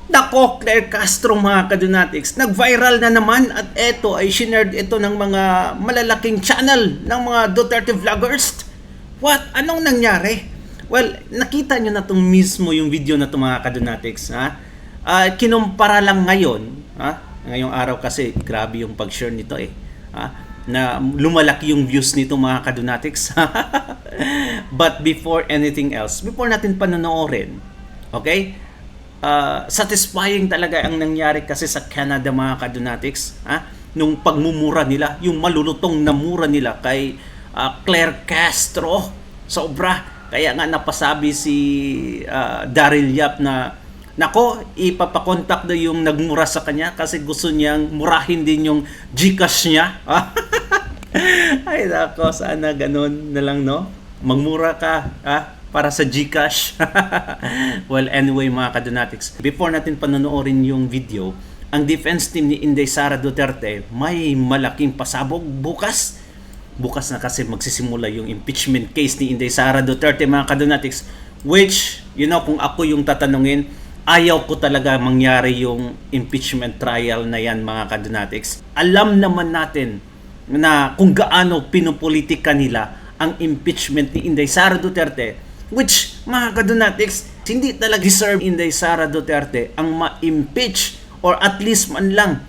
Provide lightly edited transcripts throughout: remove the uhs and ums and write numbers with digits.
Nako, Claire Castro mga kadunatics, nag-viral na naman at eto ay shared ito ng mga malalaking channel ng mga Duterte vloggers. What? Anong nangyari? Well, nakita nyo na itong mismo yung video na ito mga kadunatics. Kinumpara lang ngayon, ngayong araw kasi grabe yung pag-share nito na lumalaki yung views nito mga kadunatics. But before anything else, before natin panonoorin, okay? Satisfying talaga ang nangyari kasi sa Canada mga kadunatics, nung pagmumura nila, yung malulutong na mura nila kay Claire Castro, sobra. Kaya nga napasabi si Daryl Yap na nako, ipapakontak daw yung nagmura sa kanya kasi gusto niyang murahin din yung GCash niya. Ay nako, sana ganun na lang, no? Magmura ka, para sa GCash. Well, anyway mga kadunatics, before natin panonoorin yung video, ang defense team ni Inday Sara Duterte may malaking pasabog bukas. Bukas na kasi magsisimula yung impeachment case ni Inday Sara Duterte mga kadunatics, which, kung ako yung tatanungin, ayaw ko talaga mangyari yung impeachment trial na yan mga kadunatics. Alam naman natin na kung gaano pinupolitika nila ang impeachment ni Inday Sara Duterte, which, mga kadunatics, hindi talaga deserve Inday Sara Duterte ang ma-impeach or at least man lang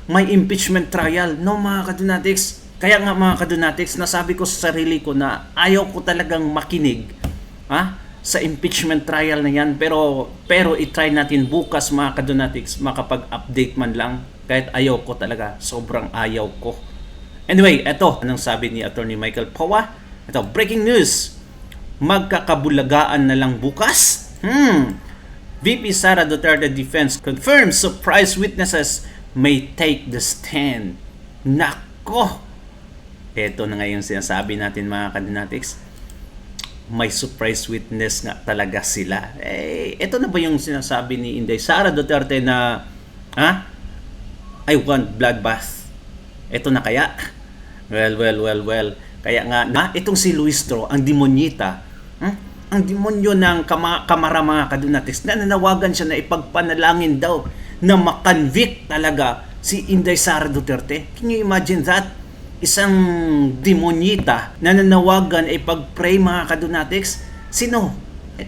may impeachment trial. No, mga kadunatics. Kaya nga mga kadunatics, nasabi ko sa sarili ko na ayaw ko talagang makinig sa impeachment trial na yan. Pero i-try natin bukas mga kadunatics makapag-update man lang, kahit ayaw ko talaga. Sobrang ayaw ko. Anyway, eto, anong sabi ni Attorney Michael Pawa? Ito, breaking news. Magkakabulagaan na lang bukas? VP Sara Duterte Defense confirms surprise witnesses may take the stand. Nako! Ito na ngayon sinasabi natin mga kadunatics. May surprise witness nga talaga sila. Ito na ba yung sinasabi ni Inday Sara Duterte na I want bloodbath? Ito na kaya? Well. Kaya nga, itong si Luis Tro, ang demonyita, ang demonyo ng kamara mga kadunatics, nananawagan siya na ipagpanalangin daw na makonvict talaga si Inday Sara Duterte. Can you imagine that? Isang demonyita nananawagan ipag-pray mga kadunatics. Sino?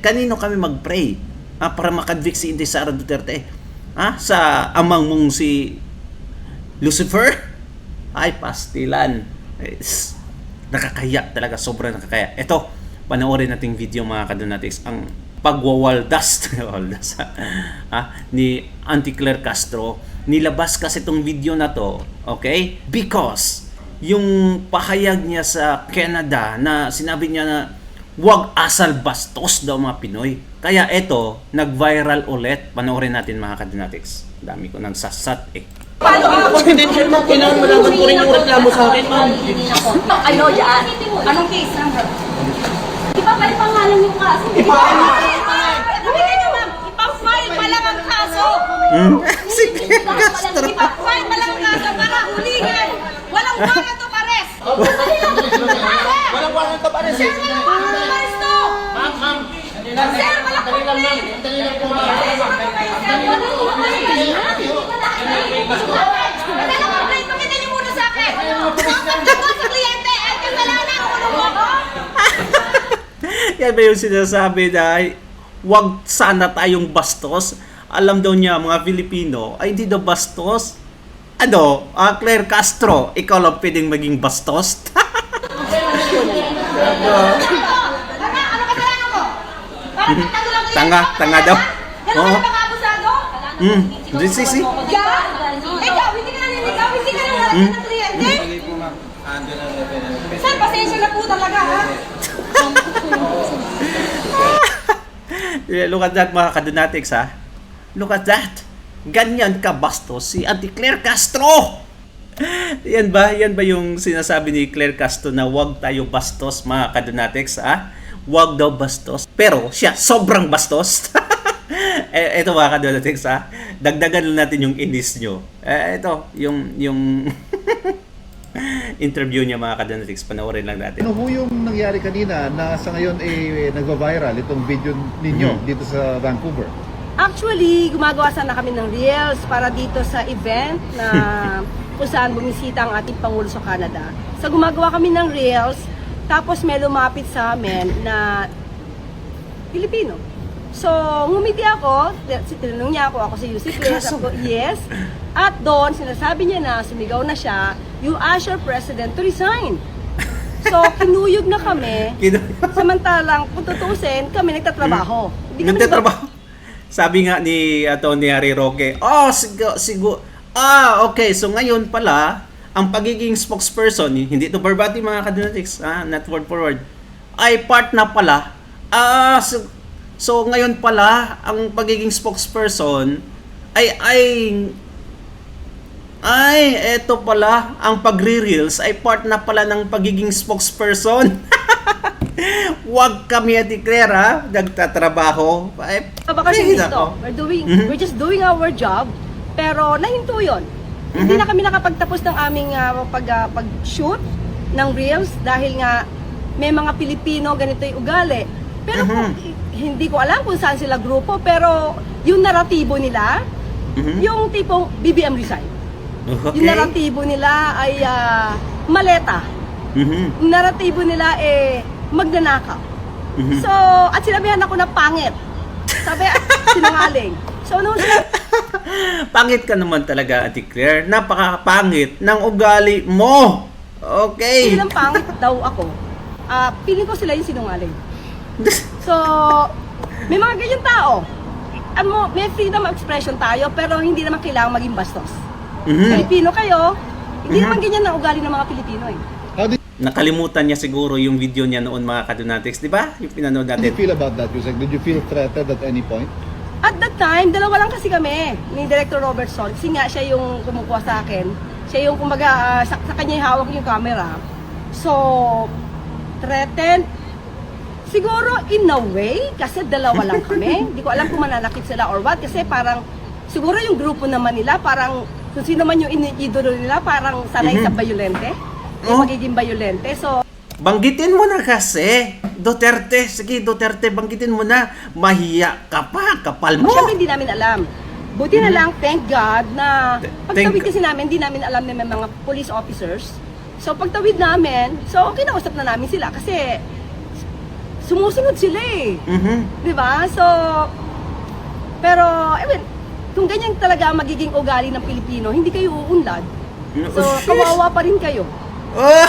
Kanino kami mag-pray para makonvict si Inday Sara Duterte? Sa amang mong si Lucifer? Ay, pastilan. Nakakaya talaga, sobrang nakakaya. Ito, panoorin nating video mga kadunatics, ang pagwawaldas ni Auntie Claire Castro. Nilabas kasi itong video na to, okay? Because yung pahayag niya sa Canada na sinabi niya na wag asal bastos daw mga Pinoy. Kaya ito, nag-viral ulit. Panoorin natin mga kadunatics. Dami ko nang sasat Paano ako? Confidential mo, kailangan malaman ko rin yung reklamo sa akin, ma'am. Ano dyan? Anong case number? Ipapay pangalan yung kaso. Ipapay pa lang ang kaso. Si Claire Castro. Ipapay pa lang ang kaso para hulihin. Walang warrant of arrest. Walang warrant of arrest. Sir, walang warrant of arrest to. Ma'am. Sir, walang complaint. Pakita niyo muna sa akin. Ang pagkakawa sa kliyente ay kasalanan ko mo. Yan ba yung sinasabi na wag sana tayong bastos? Alam daw niya mga Filipino ay hindi daw bastos. Claire Castro, ikaw lang pwedeng maging bastos? Ano kasalanan mo? Tanga daw. Ganun ka ba kaabusado? Sisi. Ikaw, hindi ka naniligaw, hindi ka nangarap ng kliyente? Sir, pasensya na po talaga, ha? Look at that mga kadunatics, Look at that. Ganyan ka bastos si Auntie Claire Castro. Yan ba yung sinasabi ni Claire Castro na wag tayo bastos mga kadunatics, Wag daw bastos. Pero siya sobrang bastos. Ito mga kadunatics, dagdagan lang natin yung inis nyo. Ito yung interview niya mga kadunatics. Panoorin lang natin. Ano ho yung nangyari kanina na sa ngayon nagva-viral itong video ninyo dito sa Vancouver? Actually, gumagawa sana kami ng reels para dito sa event na kung saan bumisita ang ating Pangulo sa Canada. So gumagawa kami ng reels, tapos may lumapit sa amin na Pilipino. So, ngumiti ako, tinanong niya ako si Yussi Claire, sabi ko, yes. At doon, sinasabi niya na, sumigaw na siya, you ask your president to resign. So, kinuyog na kami. Samantalang, kung tutusin, kami nagtatrabaho. Hindi kami Nagtatrabaho. Sabi nga ni Tony Harry Roque, okay, so ngayon pala, ang pagiging spokesperson, hindi ito verbati mga kadonatics, not word for word, ay part na pala. So ngayon pala, ang pagiging spokesperson eto pala, ang pagre-reels ay part na pala ng pagiging spokesperson. Wag kami Claire, nagtatrabaho. Baka kasi Ay, dito, nako. we're just doing our job, pero nahinto yun. Hindi na kami nakapagtapos ng aming pag-shoot ng reels dahil nga may mga Pilipino ganito yung ugali. Pero hindi ko alam kung saan sila grupo, pero yung naratibo nila, yung tipong BBM resign. Okay. Yung naratibo nila ay maleta. Yung naratibo nila magnanakaw. So, at sinabihan ako na pangit. Sabi, sinungaling. So, nung Pangit ka naman talaga, Ate Claire. Napakapangit ng ugali mo. Okay. bilang pangit daw ako, feeling ko sila yung sinungaling. So, may mga ganyan tao. May freedom of expression tayo, pero hindi naman kailangan maging bastos. Pilipino kayo, hindi naman ganyan ang ugali ng mga Pilipino eh. Nakalimutan niya siguro yung video niya noon mga kadonatics, di ba? Yung pinanood How did you natin. feel about that, Yusek? Did you feel threatened at any point? At that time, dalawa lang kasi kami ni Director Robertson. Kasi nga siya yung kumukuha sa akin. Siya yung kumbaga, sa kanya yung hawak yung camera. So, threatened. Siguro in a way, kasi dalawa lang kami. Hindi ko alam kung mananakit sila or what. Kasi parang, siguro yung grupo naman nila, parang kung sino man yung iniidolo nila, parang sanay sa bayolente. Yung magiging bayolente. So, Banggitin mo na kasi. Duterte. Sige, Duterte, banggitin mo na. Mahiya ka pa. Kapal mo. siyempre hindi namin alam. Buti na lang, thank God, na pagtawid Thank- kasi namin, hindi namin alam na may mga police officers. So pagtawid namin, so kinausap na namin sila kasi sumusunod sila eh. Di ba? So, pero, kung ganyan talaga ang magiging ugali ng Pilipino, hindi kayo uunlad. So, kawawa pa rin kayo. Oh!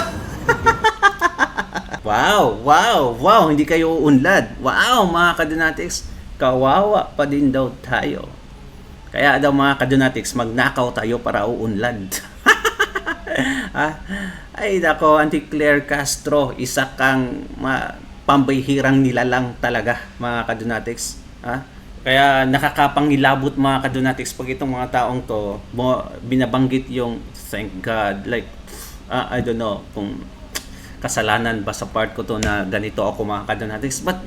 Wow, hindi kayo uunlad. Wow, mga kadonatics, kawawa pa din daw tayo. Kaya daw mga kadonatics, magnakaw tayo para uunlad. Ay nako, Auntie Claire Castro, isa kang pambihirang nilalang talaga mga kadonatics. Kaya nakakapangilabot mga kadonatics pag itong mga taong to binabanggit yung thank God, like I don't know kung kasalanan ba sa part ko to na ganito ako mga kadonatics, but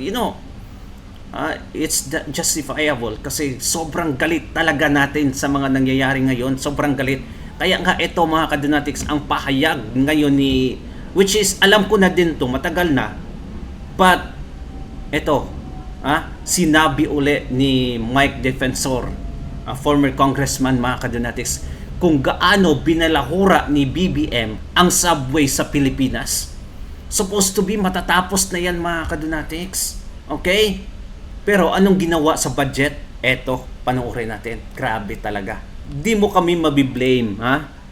it's justifiable kasi sobrang galit talaga natin sa mga nangyayari ngayon, sobrang galit. Kaya nga ito mga kadonatics, ang pahayag ngayon which is alam ko na din to, matagal na, but ito sinabi uli ni Mike Defensor, former congressman mga kadonatics, kung gaano binalahura ni BBM ang subway sa Pilipinas. Supposed to be matatapos na yan mga kadonatics. Okay? Pero anong ginawa sa budget? Eto, panoorin natin. Grabe talaga. Di mo kami mabiblame,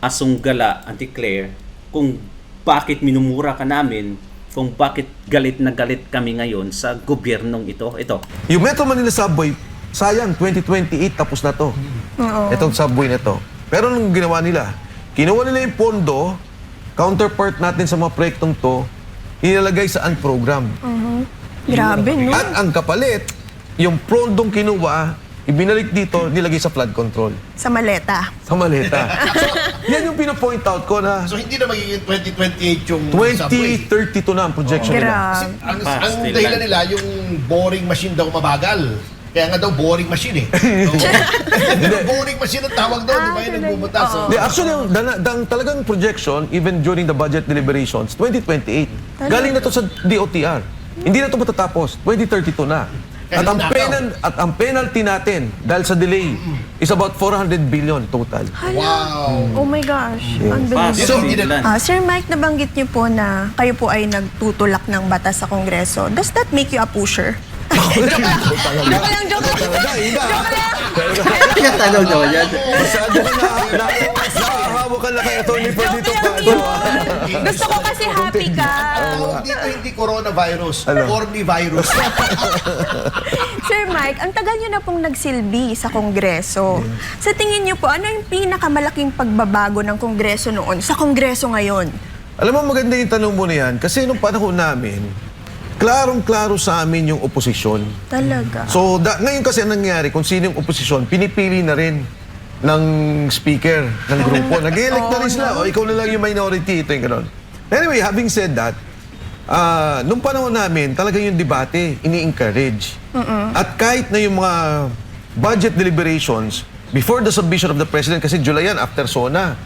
Asong gala, Auntie Claire, kung bakit minumura ka namin, kung bakit galit na galit kami ngayon sa gobyernong ito. Ito. Yung Metro Manila Subway, sayang, 2028 tapos na to. Itong subway na to. Pero anong ginawa nila? Kinuha nila yung pondo, counterpart natin sa mga proyektong to, ilalagay sa program. Grabe, no? At ang kapalit, yung pondong kinuha, ibinalik dito, nilagay sa flood control. Sa maleta. Sa maleta. Yan yung pinapoint out ko na So hindi na magiging 2028 yung subway. 2032 na ang projection nila. Grabe. Ang dahilan nila, yung boring machine daw mabagal. Kaya nga daw boring machine eh. Boring machine ang tawag doon, di ba? Yung nagbubutas. So, Actually, ang talagang projection, even during the budget deliberations, 2028. Galing na to sa DOTR. Hindi na to matatapos. 2032 na. At ang, nakaw. penalty natin dahil sa delay is about 400 billion total. Wow. Oh my gosh. Fast. Unbelievable. Sir Mike, nabanggit niyo po na kayo po ay nagtutulak ng batas sa Kongreso. Does that make you a pusher? Joke lang. Kaya tanong naman yan. Masyado ka nakahawa ka na kay Atty. Perdito Paco. Gusto ko kasi happy ka. Tawag dito hindi coronavirus, Ano? cornivirus. Sir Mike, ang tagal niyo na pong nagsilbi sa Kongreso. Sa tingin niyo po, ano yung pinakamalaking pagbabago ng Kongreso noon sa Kongreso ngayon? Alam mo, maganda yung tanong mo na yan kasi nung panahon namin, klarong-klaro sa amin yung oposisyon. Talaga. So, ngayon kasi ang nangyari, kung sino yung oposisyon, pinipili na rin ng speaker ng grupo. Nag-elect na rin sila. O, ikaw na lang yung minority. Ito yung gano'n. Anyway, having said that, nung panahon namin, talaga yung debate, ini-encourage. At kahit na yung mga budget deliberations, before the submission of the President, kasi July yan, after SONA,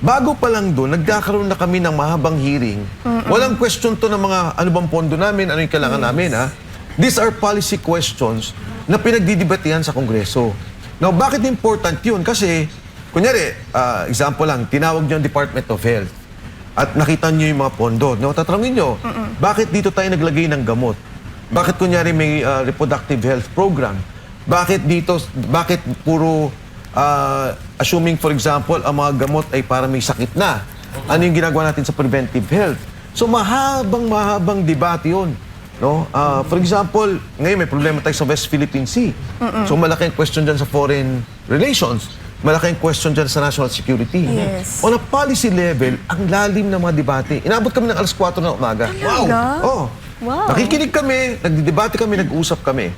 bago pa lang doon, nagkakaroon na kami ng mahabang hearing. Walang question to ng mga ano bang pondo namin, ano yung kailangan namin, ha? These are policy questions na pinagdidebatehan sa Kongreso. Now, bakit important yun? Kasi, kunyari, example lang, tinawag niyo ang Department of Health at nakita niyo yung mga pondo. No, tatanungin niyo, bakit dito tayo naglagay ng gamot? Bakit kunyari may reproductive health program? Bakit bakit puro assuming, for example, ang mga gamot ay para may sakit na. Ano yung ginagawa natin sa preventive health? So, mahabang debate yun. No? For example, ngayon may problema tayo sa West Philippine Sea. So, malaking question dyan sa foreign relations. Malaking question dyan sa national security. Yes. On a policy level, ang lalim ng mga debate. Inabot kami ng alas 4 ng umaga. Talaga? Oh. Wow. Nakikinig kami, nagdidebate kami, nag-usap kami.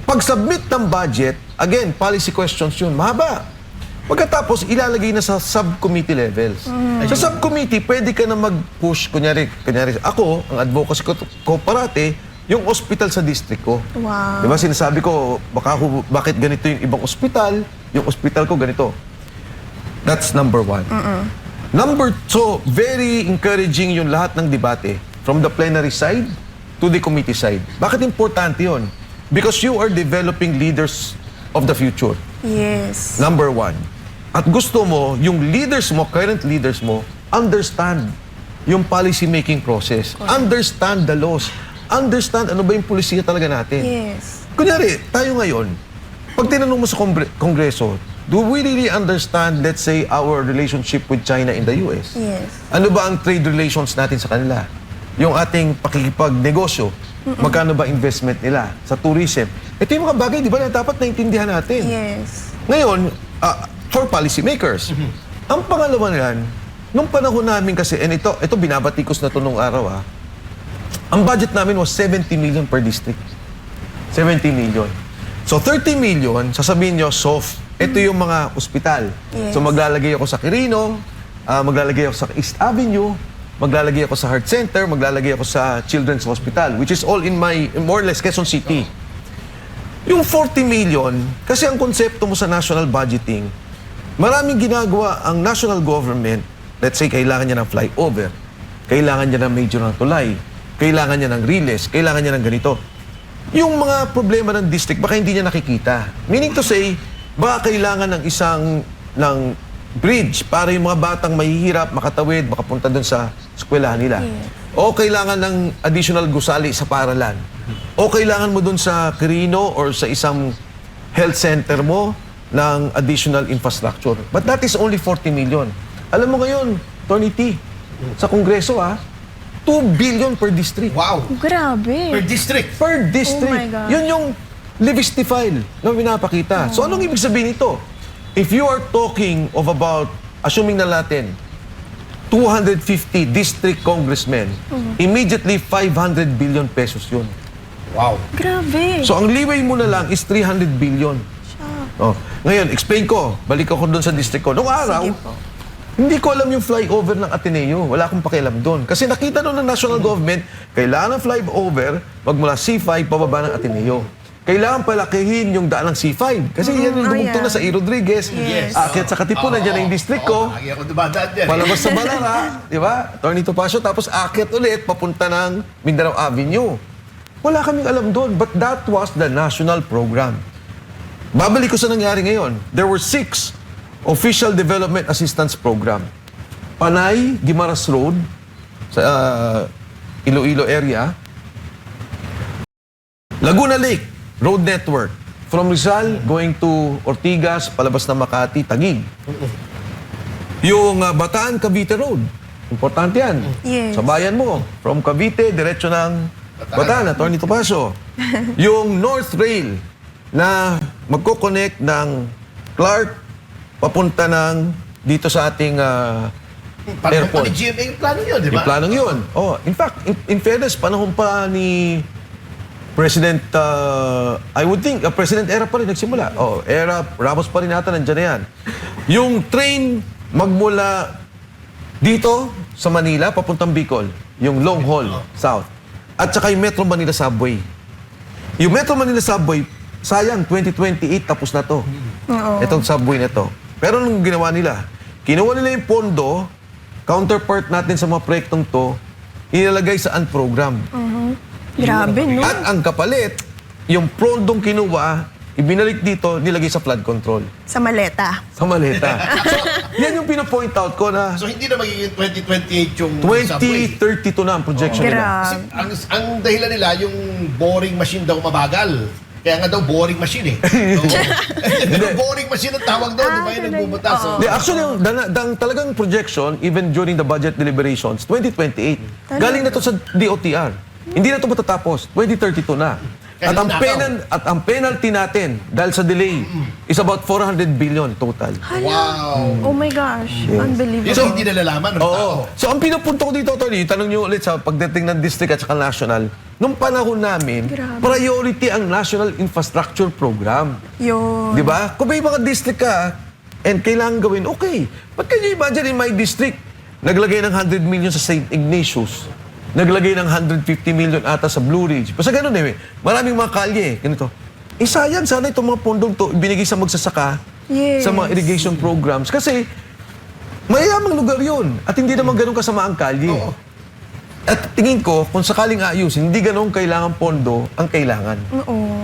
Pag-submit ng budget, again, policy questions yun, mahaba. Pagkatapos, ilalagay na sa subcommittee levels. Sa subcommittee, pwede ka na mag-push, kunyari, ako, ang advocacy ko parate, yung hospital sa district ko. Wow. Diba, sinasabi ko, bakit ganito yung ibang hospital, yung hospital ko ganito. That's number one. So, very encouraging yung lahat ng debate, from the plenary side to the committee side. Bakit importante yun? Because you are developing leaders of the future. Yes. Number one. At gusto mo, yung leaders mo, current leaders mo, understand yung policy-making process. Understand the laws. Understand ano ba yung polisiya talaga natin. Yes. Kunyari, tayo ngayon, pag tinanong mo sa Kongreso, do we really understand, let's say, our relationship with China in the US? Yes. Ano ba ang trade relations natin sa kanila? Yung ating pakikipagnegosyo, magkano ba investment nila sa tourism? Ito yung mga bagay, di ba, na dapat naintindihan natin. Yes. Ngayon, for policymakers, ang pangalawa niyan, nung panahon namin kasi, and ito binabatikos na ito nung araw, ang budget namin was 70 million per district. 70 million. So 30 million, sasabihin nyo, soft. Ito yung mga ospital. Yes. So maglalagay ako sa Quirino, maglalagay ako sa East Avenue, maglalagay ako sa Heart Center, maglalagay ako sa Children's Hospital, which is all in more or less, Quezon City. Yung 40 million, kasi ang konsepto mo sa national budgeting, maraming ginagawa ang national government, let's say, kailangan niya ng flyover, kailangan niya ng major na tulay, kailangan niya ng riles, kailangan niya ng ganito. Yung mga problema ng district, baka hindi niya nakikita. Meaning to say, baka kailangan ng ng bridge para yung mga batang mahihirap, makatawid, makapunta doon sa eskwelahan nila. O kailangan ng additional gusali sa paaralan. O kailangan mo doon sa Quirino or sa isang health center mo ng additional infrastructure. But that is only 40 million. Alam mo ngayon, Tony T, sa Kongreso 2 billion per district. Wow. Grabe. Per district. Per district. Oh my God. Yun yung Livesty file na pinapakita. So anong ibig sabihin nito? If you are talking of about, assuming na natin, 250 district congressmen, immediately 500 billion pesos yun. Wow. Grabe. So ang leeway mo na lang is 300 billion. Oh. Ngayon, explain ko. Balik ako doon sa district ko. Noong araw, Sige po. hindi ko alam yung flyover ng Ateneo. Wala akong pakialam doon. Kasi nakita doon ng national government, kailangan ng flyover magmula C5 pababa ng Ateneo. Kailangan palakihin yung daan ng C5. Kasi yan yung dumugtong na sa E. Rodriguez. Yes. Akyat sa Katipunan, dyan na yung district ko. Lagi ako dumadaan dyan. Palabas sa Balara, di ba? Attorney Topacio, tapos akyat ulit, papunta ng Mindanao Avenue. Wala kaming alam doon. But that was the national program. Babalik ko sa nangyari ngayon. There were 6 official development assistance program. Panay, Guimaras Road, sa Iloilo area. Laguna Lake Road Network. From Rizal, going to Ortigas, palabas na Makati, Taguig. Yung Bataan, Cavite Road. Importante yan. Yes. Sa bayan mo. From Cavite, diretso ng Bataan, Atty. Topacio. Yung North Rail na magkoconnect ng Clark papunta ng dito sa ating airport. GMA yung plano yun, di ba? Yung planong yun. Oh, in fact, in fairness, panahon pa ni President, I would think, President Era pa rin nagsimula. Oh, Era, Ramos pa rin nata, nandiyan na yan. Yung train magmula dito sa Manila, papuntang Bicol, yung long haul, south. At saka yung Metro Manila Subway. Yung Metro Manila Subway, sayang, 2028 tapos na to. Itong subway na to. Pero nung ginawa nila, kinuha nila yung pondo, counterpart natin sa mga proyektong to, ilalagay sa program. Grabe, no? At ang kapalit, yung pondong kinuha, ibinalik dito, nilagay sa flood control. Sa maleta. Sa maleta. So, yan yung pinapoint out ko na So hindi na magiging 2028 yung subway. 2032 na ang projection nila. Kasi Grabe. ang dahilan nila, yung boring machine daw mabagal. Kaya nga daw boring machine eh. Yung boring machine ang tawag doon, di ba? Yung nagbubutas. So, Actually, ang talagang projection, even during the budget deliberations, 2028. Galing na to sa DOTR. Hindi na to matatapos. 2032 na. At ang penalty natin dahil sa delay is about 400 billion total. wow. Oh my gosh. Yun Unbelievable. hindi nalalaman ng tao. So ang pinupunto ko dito, Tony, tanong nyo ulit sa pagdating ng district at saka national, nung panahon namin, Grabe. priority ang National Infrastructure Program. Yun. Di ba? Kung may mga district ka and kailangan gawin, okay. But can you imagine in my district, naglagay ng 100 million sa St. Ignatius, naglagay ng 150 million ata sa Blue Ridge. Basta ganun eh. Maraming mga kalye, ganito. Eh sayang, sana itong mga pondong to ibinigay sa magsasaka, Yes. sa mga irrigation programs. Kasi mayayamang lugar yun. At hindi naman ganun kasama ang kalye. At tingin ko, kung sakaling ayusin, hindi ganun kailangan pondo ang kailangan. Oo.